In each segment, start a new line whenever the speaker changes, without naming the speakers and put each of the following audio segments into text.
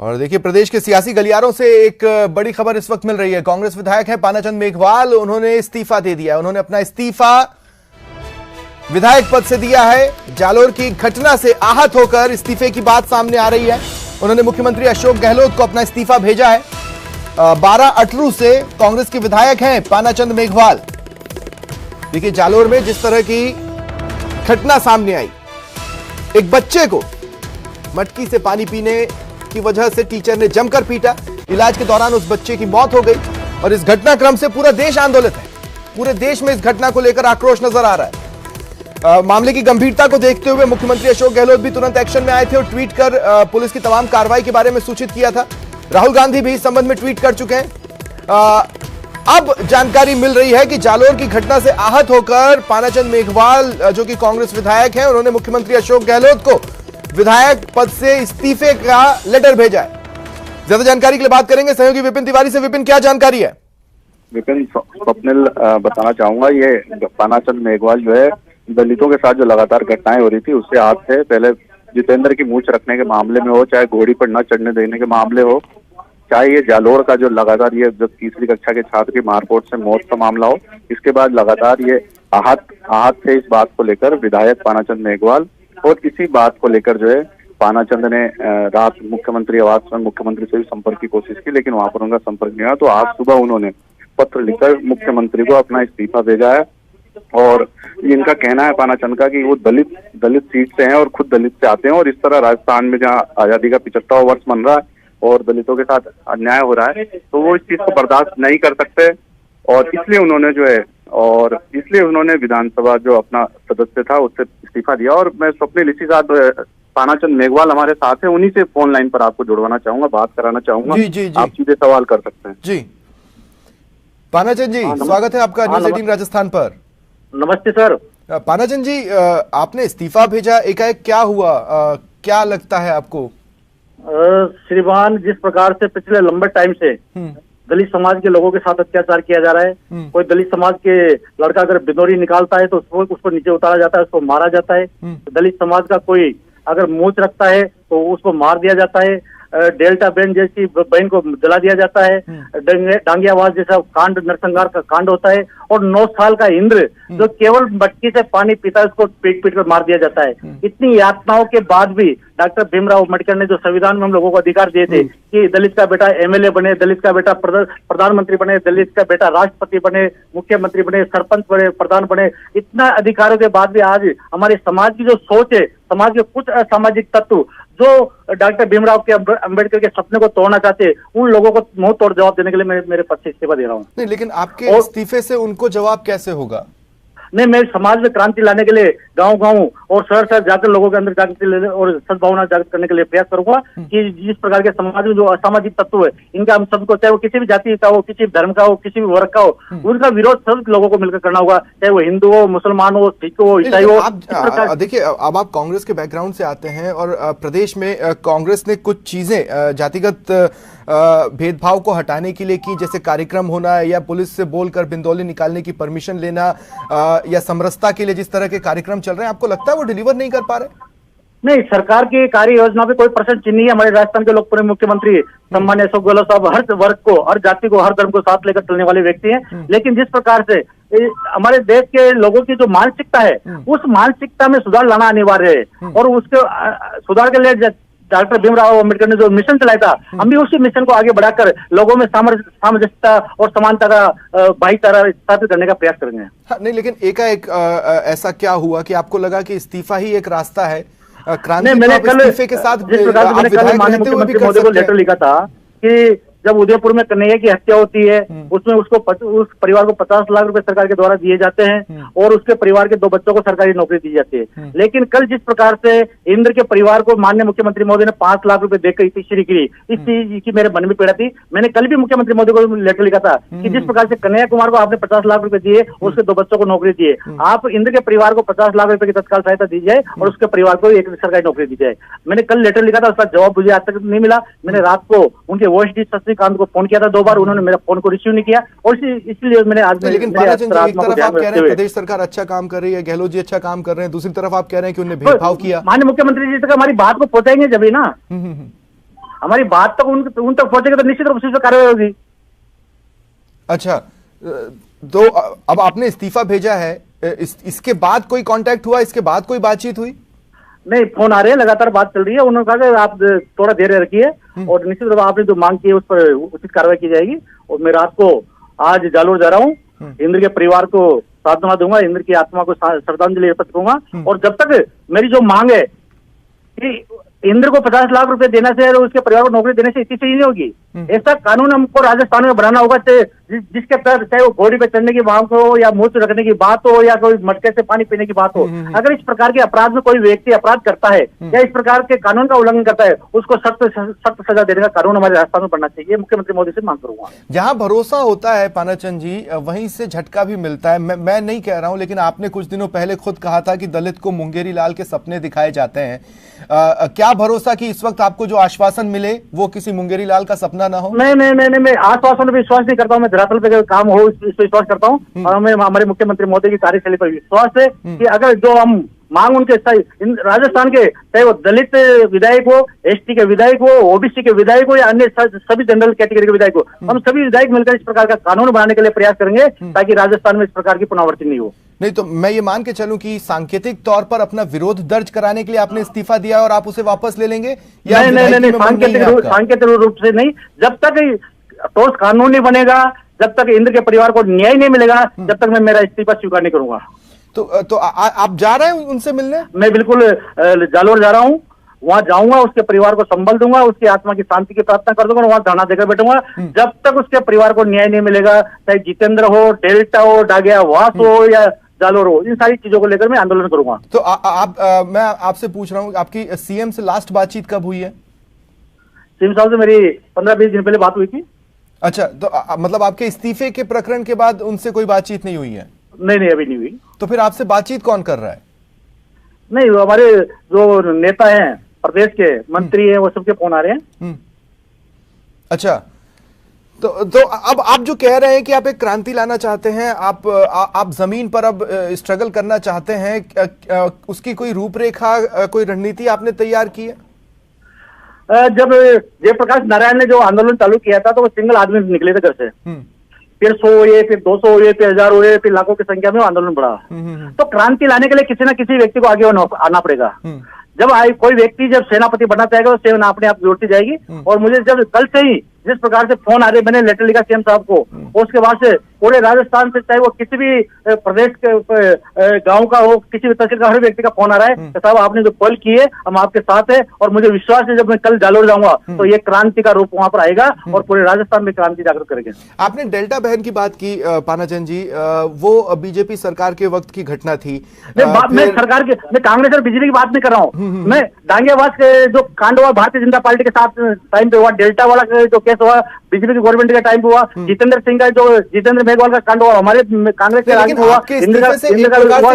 और देखिए, प्रदेश के सियासी गलियारों से एक बड़ी खबर इस वक्त मिल रही है। कांग्रेस विधायक है पानाचंद मेघवाल, उन्होंने इस्तीफा दे दिया है। उन्होंने अपना इस्तीफा विधायक पद से दिया है। जालोर की घटना से आहत होकर इस्तीफे की बात सामने आ रही है। उन्होंने मुख्यमंत्री अशोक गहलोत को अपना इस्तीफा भेजा है। 12 अटरू से कांग्रेस के विधायक हैं पानाचंद मेघवाल। देखिए, जालोर में जिस तरह की घटना सामने आई, एक बच्चे को मटकी से पानी पीने की वजह से टीचर ने जमकर पीटा। इलाज के दौरान उस बच्चे की मौत हो गई और इस घटनाक्रम से पूरा देश आंदोलित है। पूरे देश में इस घटना को लेकर आक्रोश नजर आ रहा है। मामले की गंभीरता को देखते हुए मुख्यमंत्री अशोक गहलोत भी तुरंत एक्शन में आए थे और ट्वीट कर पुलिस की तमाम कार्रवाई के बारे में सूचित किया था। राहुल गांधी भी इस संबंध में ट्वीट कर चुके हैं। अब जानकारी मिल रही है कि जालोर की घटना से आहत होकर पानाचंद मेघवाल, जो कि कांग्रेस विधायक हैं, उन्होंने मुख्यमंत्री अशोक गहलोत को विधायक पद से इस्तीफे का लेटर भेजा है। ज्यादा जानकारी के लिए बात करेंगे सहयोगी विपिन तिवारी से। विपिन, क्या जानकारी है?
विपिन, स्वप्निल बताना चाहूंगा, ये पानाचंद मेघवाल जो है दलितों के साथ जो लगातार घटनाएं हो रही थी उससे हाथ थे। पहले जितेंद्र की मूंछ रखने के मामले में हो, चाहे घोड़ी पर न चढ़ने देने के मामले हो, चाहे ये जालोर का जो लगातार ये जो तीसरी कक्षा के छात्र की मारपीट से मौत का मामला हो, इसके बाद लगातार ये आहत थे इस बात को लेकर विधायक पानाचंद मेघवाल। और इसी बात को लेकर जो है पानाचंद ने रात मुख्यमंत्री आवास में मुख्यमंत्री से भी संपर्क की कोशिश की, लेकिन वहां पर उनका संपर्क नहीं हुआ। तो आज सुबह उन्होंने पत्र लिखकर मुख्यमंत्री को अपना इस्तीफा भेजा है। और इनका कहना है पानाचंद का कि वो दलित सीट से हैं और खुद दलित से आते हैं, और इस तरह राजस्थान में जहाँ आजादी का 75वां वर्ष मन रहा है और दलितों के साथ अन्याय हो रहा है, तो वो इस चीज को बर्दाश्त नहीं कर सकते। और इसलिए उन्होंने विधानसभा जो अपना सदस्य था उससे इस्तीफा दिया। और मैं स्वप्निल इसी साथ पानाचंद मेघवाल हमारे साथ है, उन्हीं से फोन लाइन पर आपको जुड़वाना चाहूंगा, बात कराना चाहूंगा।
जी।
आप सीधे सवाल कर सकते हैं।
जी पानाचंद जी, स्वागत है आपका न्यूज़ 18 राजस्थान पर।
नमस्ते सर।
पानाचंद जी, आपने इस्तीफा भेजा, एकाएक क्या हुआ? क्या लगता है आपको?
श्रीमान, जिस प्रकार से पिछले लंबे टाइम से दलित समाज के लोगों के साथ अत्याचार किया जा रहा है, कोई दलित समाज के लड़का अगर बिनोरी निकालता है तो उसको नीचे उतारा जाता है, उसको मारा जाता है। दलित समाज का कोई अगर मूंछ रखता है तो उसको मार दिया जाता है। डेल्टा बहन जैसी बहन को जला दिया जाता है। डांगियावास जैसा कांड, नरसंहार का कांड होता है। और 9 साल का इंद्र जो केवल मटकी से पानी पीता है उसको पीट कर मार दिया जाता है। इतनी यातनाओं के बाद भी डॉक्टर भीमराव अम्बेडकर ने जो संविधान में हम लोगों को अधिकार दिए थे कि दलित का बेटा एमएलए बने, दलित का बेटा प्रधानमंत्री बने, दलित का बेटा राष्ट्रपति बने, मुख्यमंत्री बने, सरपंच बने, प्रधान बने, इतना अधिकारों के बाद भी आज हमारे समाज की जो सोच है, समाज के कुछ असामाजिक तत्व जो डॉक्टर भीमराव के अम्बेडकर के सपने को तोड़ना चाहते हैं, उन लोगों को मुंह तोड़ जवाब देने के लिए मेरे पद से इस्तीफा दे रहा हूँ।
नहीं, लेकिन आपके इस्तीफे से उनको जवाब कैसे होगा?
नहीं, मैं समाज में क्रांति लाने के लिए गांव-गांव और शहर जाकर लोगों के अंदर जागृति और सद्भावना जागृत करने के लिए प्रयास करूंगा कि जिस प्रकार के समाज में जो असामाजिक तत्व है, इनका हम सबको, चाहे वो किसी भी जाति का हो, किसी भी धर्म का हो, किसी भी वर्ग का हो, उनका विरोध सब लोगों को मिलकर करना होगा, चाहे वो हिंदू हो, मुसलमान हो, सिख हो, ईसाई हो।
देखिए, अब आप कांग्रेस के बैकग्राउंड से आते हैं और प्रदेश में कांग्रेस ने कुछ चीजें जातिगत भेदभाव को हटाने के लिए की, जैसे कार्यक्रम होना या पुलिस से बोलकर बिंदौली निकालने की परमिशन लेना, या समरसता के लिए जिस तरह के कार्यक्रम चल रहे हैं, आपको लगता है वो डिलीवर नहीं कर पा रहे?
नहीं, सरकार की कार्य योजना पे कोई प्रश्न चिन्ह नहीं है। हमारे राजस्थान के लोकप्रिय मुख्यमंत्री सम्मान्य अशोक गहलोत साहब हर वर्ग को, हर जाति को, हर धर्म को साथ लेकर चलने वाले व्यक्ति हैं। लेकिन जिस प्रकार से हमारे देश के लोगों की जो मानसिकता है, उस मानसिकता में सुधार लाना अनिवार्य है। और उसके सुधार के लिए डॉक्टर भीमराव अम्बेडकर ने जो मिशन चलाया था, हम भी उसी मिशन को आगे बढ़ाकर लोगों में सामंजस्यता और समानता का भाईचारा स्थापित करने का प्रयास करेंगे।
हाँ, नहीं, लेकिन एकाएक ऐसा क्या हुआ कि आपको लगा कि इस्तीफा ही एक रास्ता है? क्रांति
मैंने कल
इस्तीफे के साथ
जिस प्रकार मैंने कल माननीय मुख्यमंत्री महोदय को लेटर लिखा था कि जब उदयपुर में कन्हैया की हत्या होती है, उसमें उस परिवार को 50 लाख रुपए सरकार के द्वारा दिए जाते हैं और उसके परिवार के 2 बच्चों को सरकारी नौकरी दी जाती है। लेकिन कल जिस प्रकार से इंद्र के परिवार को माननीय मुख्यमंत्री महोदय ने 5 लाख रुपए देकर इतिश्री की, इस चीज की मेरे मन में पीड़ा थी। मैंने कल भी मुख्यमंत्री महोदय को लेटर लिखा था कि जिस प्रकार से कन्हैया कुमार को आपने 50 लाख रुपए दिए, उसके 2 बच्चों को नौकरी दिए, आप इंद्र के परिवार को 50 लाख रुपए की तत्काल सहायता दी जाए और उसके परिवार को एक सरकारी नौकरी दी जाए। मैंने कल लेटर लिखा था, उसका जवाब मुझे आज तक नहीं मिला। मैंने रात को उनके वोएसडी शशिकांत को फोन किया था 2 बार, उन्होंने मेरा फोन को रिसीव नहीं किया और इसलिए मैंने आज।
लेकिन पानाचंद जी, एक तरफ आप कह रहे हैं प्रदेश सरकार अच्छा काम कर रही है, गहलोत जी अच्छा काम कर रहे हैं, दूसरी तरफ आप कह रहे हैं कि उन्होंने भेदभाव किया।
माननीय मुख्यमंत्री जी तक हमारी बात को पहुंचाएंगे जब ही ना। हमारी बात तक उन तक पहुंचेगी तो निश्चित रूप से कार्रवाई होगी।
अच्छा, तो अब आपने इस्तीफा भेजा है, इसके बाद कोई कांटेक्ट हुआ, इसके बाद कोई बातचीत हुई?
नहीं, फोन आ रहे हैं, लगातार बात चल रही है। उन्होंने कहा कि आप थोड़ा धैर्य रखिए और निश्चित रूप से आपने जो मांग की है उस पर उचित कार्रवाई की जाएगी। और मैं रात को आज जालोर जा रहा हूँ, इंद्र के परिवार को सांत्वना दूंगा, इंद्र की आत्मा को श्रद्धांजलि अर्पित करूंगा। और जब तक मेरी जो मांग है कि इंद्र को 50 लाख रुपए देने से और उसके परिवार को नौकरी देने से इतनी सही नहीं होगी। ऐसा कानून हमको राजस्थान में बनाना होगा जिसके तहत चाहे वो घोड़ी पे चढ़ने की बात हो या मूर्त रखने की बात हो या कोई मटके से पानी पीने की बात हो। अगर इस प्रकार के अपराध में कोई व्यक्ति अपराध करता है या इस प्रकार के कानून का उल्लंघन करता है, उसको सख्त सजा देने का कानून हमारे राजस्थान में बनना चाहिए। मुख्यमंत्री मोदी से मांग करूंगा।
जहां भरोसा होता है पानाचंद जी, वहीं से झटका भी मिलता है। मैं नहीं कह रहा हूं, लेकिन आपने कुछ दिनों पहले खुद कहा था कि दलित को मुंगेरी लाल के सपने दिखाए जाते हैं। क्या भरोसा कि इस वक्त आपको जो आश्वासन मिले वो किसी मुंगेरी लाल का सपना ना हो?
नहीं, मैं आश्वासन पर विश्वास नहीं करता हूँ। मैं धरातल पे काम हो इस पर विश्वास करता हूँ। और हमें हमारे मुख्यमंत्री मोदी की कार्यशैली पर विश्वास है कि अगर जो हम मांग उनके राजस्थान के, चाहे वो दलित विधायक हो, एसटी के विधायक हो, ओबीसी के विधायक हो या अन्य सभी जनरल कैटेगरी के विधायक हो, हम सभी विधायक मिलकर इस प्रकार का कानून बनाने के लिए प्रयास करेंगे ताकि राजस्थान में इस प्रकार की पुनरावृत्ति नहीं हो।
नहीं तो मैं ये मान के चलूं कि सांकेतिक तौर पर अपना विरोध दर्ज कराने के लिए आपने इस्तीफा दिया और आप उसे वापस ले लेंगे?
नहीं, सांकेतिक रूप से नहीं। जब तक ठोस कानून नहीं बनेगा, जब तक इंद्र के परिवार को न्याय नहीं मिलेगा, जब तक मैं मेरा इस्तीफा स्वीकार नहीं करूंगा।
तो आप जा रहे हैं उनसे मिलने?
मैं बिल्कुल जालोर जा रहा हूँ, वहां जाऊंगा, उसके परिवार को संबल दूंगा, उसकी आत्मा की शांति की प्रार्थना कर दूंगा, वहां धरना देकर बैठूंगा। जब तक उसके परिवार को न्याय नहीं मिलेगा, चाहे जितेंद्र हो, डेल्टा हो, डागिया वास हो या जालोर हो, इन सारी चीजों को लेकर मैं आंदोलन करूंगा।
तो मैं आपसे पूछ रहा हूँ, आपकी सीएम से लास्ट बातचीत कब हुई है?
सीएम साहब से मेरी 15-20 दिन पहले बात हुई थी।
अच्छा, तो मतलब आपके इस्तीफे के प्रकरण के बाद उनसे कोई बातचीत नहीं हुई है?
नहीं, अभी नहीं हुई। तो
फिर आपसे बातचीत कौन कर रहा है?
नहीं, हमारे जो नेता हैं, प्रदेश के मंत्री हैं, वो सबके फोन आ रहे हैं।
अच्छा, तो अब आप जो कह रहे हैं कि आप एक क्रांति लाना चाहते हैं, आप जमीन पर अब स्ट्रगल करना चाहते हैं, उसकी कोई रूपरेखा, कोई रणनीति आपने तैयार की है?
जब जयप्रकाश नारायण ने जो आंदोलन चालू किया था तो वो सिंगल आदमी निकले थे घर से, फिर 100 हुए, फिर 200 हुए, फिर 1000 हुए, फिर लाखों की संख्या में आंदोलन बढ़ा। तो क्रांति लाने के लिए किसी न किसी व्यक्ति को आगे आना पड़ेगा। जब कोई व्यक्ति जब सेनापति बनना चाहेगा तो सेना अपने आप जोड़ती जाएगी। और मुझे जब कल से ही जिस प्रकार से फोन आ रहे, मैंने लेटर लिखा सीएम साहब को, उसके बाद से पूरे राजस्थान से, चाहे वो किसी भी प्रदेश के गांव का हो, किसी भी तहसील का हर व्यक्ति का फोन आ रहा है कि साहब आपने जो पहल की है हम आपके साथ है। और मुझे विश्वास है जब मैं कल जालोर जाऊंगा तो ये क्रांति का रूप वहां पर आएगा और पूरे राजस्थान में क्रांति जागृत करेंगे।
आपने डेल्टा बहन की बात की पानाचंद जी, वो बीजेपी सरकार के वक्त की घटना थी।
मैं सरकार के, मैं कांग्रेस और बीजेपी की बात नहीं कर रहा हूँ। मैं डांगेवास के जो कांड हुआ भारतीय जनता पार्टी के साथ टाइम पे हुआ, डेल्टा वाला जो केस हुआ बीजेपी की गवर्नमेंट के टाइम पे हुआ, जितेंद्र सिंह का जो जितेंद्र मेघवाल का कांड हुआ हमारे कांग्रेस के राज्य में हुआ।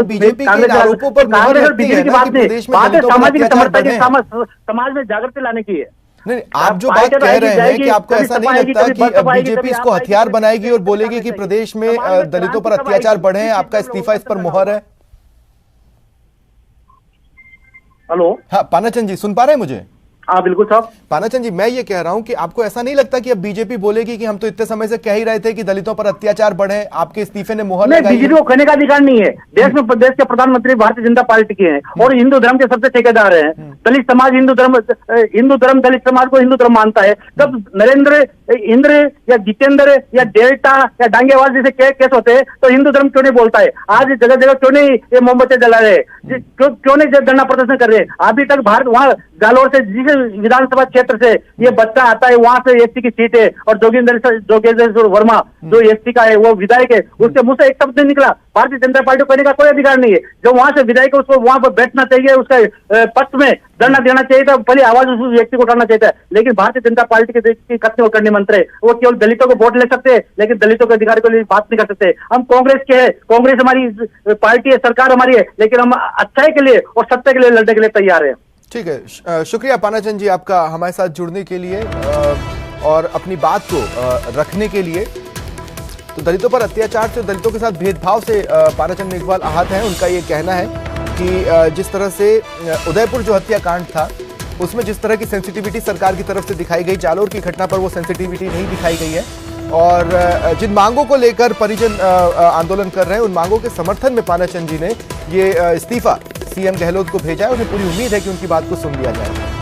बीजेपी के आरोपों पर
कांग्रेस और बीजेपी की बात नहीं, बात है सामाजिक समरसता की, समाज में जागृति लाने की है।
नहीं, आप जो बात कह रहे हैं कि आपको ऐसा नहीं लगता कि बीजेपी इसको हथियार बनाएगी और बोलेगी कि प्रदेश में दलितों पर अत्याचार बढ़े हैं, आपका इस्तीफा इस पर मुहर है?
हेलो,
हाँ पानाचंद जी, सुन पा रहे हैं मुझे?
हाँ बिल्कुल साहब।
पानाचंद जी, मैं ये कह रहा हूं कि आपको ऐसा नहीं लगता कि अब बीजेपी बोलेगी कि हम तो इतने समय से कह ही रहे थे कि दलितों पर अत्याचार बढ़े, आपके इस्तीफे ने मुहर लगाई?
बीजेपी को कहने का अधिकार नहीं है। देश में प्रदेश के प्रधानमंत्री भारतीय जनता पार्टी के हैं और हिंदू धर्म के सबसे ठेकेदार हैं। दलित समाज हिंदू धर्म दलित समाज को हिंदू धर्म मानता है। तब नरेंद्र, इंद्र या जितेंद्र या डेल्टा या डांगेवाल जैसे केस होते हैं तो हिंदू धर्म क्यों नहीं बोलता है? आज जगह जगह क्यों नहीं ये मोमबत्ती जला रहे, क्यों नहीं धरना प्रदर्शन कर रहे? अभी तक भारत वहां जालोर से जिस विधानसभा क्षेत्र से ये बच्चा आता है वहां से एसटी की सीट है और जोगेंद्र वर्मा जो एसटी का है वो विधायक है, उसके मुंह से एक शब्द नहीं निकला। भारतीय जनता पार्टी को कहने का कोई अधिकार नहीं है। जो वहां से विधायक है उसको वहां पर बैठना चाहिए, उसका पक्ष में धरना देना चाहिए था, पहले आवाज उस व्यक्ति को उठाना चाहिए था। लेकिन भारतीय जनता पार्टी के कथन करने मंत्र है, वो केवल दलितों को वोट ले सकते हैं लेकिन दलितों के अधिकार के लिए बात नहीं कर सकते। हम कांग्रेस के हैं, कांग्रेस हमारी पार्टी है, सरकार हमारी है, लेकिन हम अच्छाई के लिए और सत्य के लिए लड़ने के लिए तैयार है।
ठीक है, शुक्रिया पानाचंद जी आपका हमारे साथ जुड़ने के लिए और अपनी बात को रखने के लिए। तो दलितों पर अत्याचार से, दलितों के साथ भेदभाव से पानाचंद मेघवाल आहत हैं। उनका ये कहना है कि जिस तरह से उदयपुर जो हत्याकांड था उसमें जिस तरह की सेंसिटिविटी सरकार की तरफ से दिखाई गई, जालोर की घटना पर वो सेंसिटिविटी नहीं दिखाई गई है। और जिन मांगों को लेकर परिजन आंदोलन कर रहे हैं, उन मांगों के समर्थन में पानाचंद जी ने ये इस्तीफा सीएम गहलोत को भेजा है। उन्हें पूरी उम्मीद है कि उनकी बात को सुन लिया जाएगा।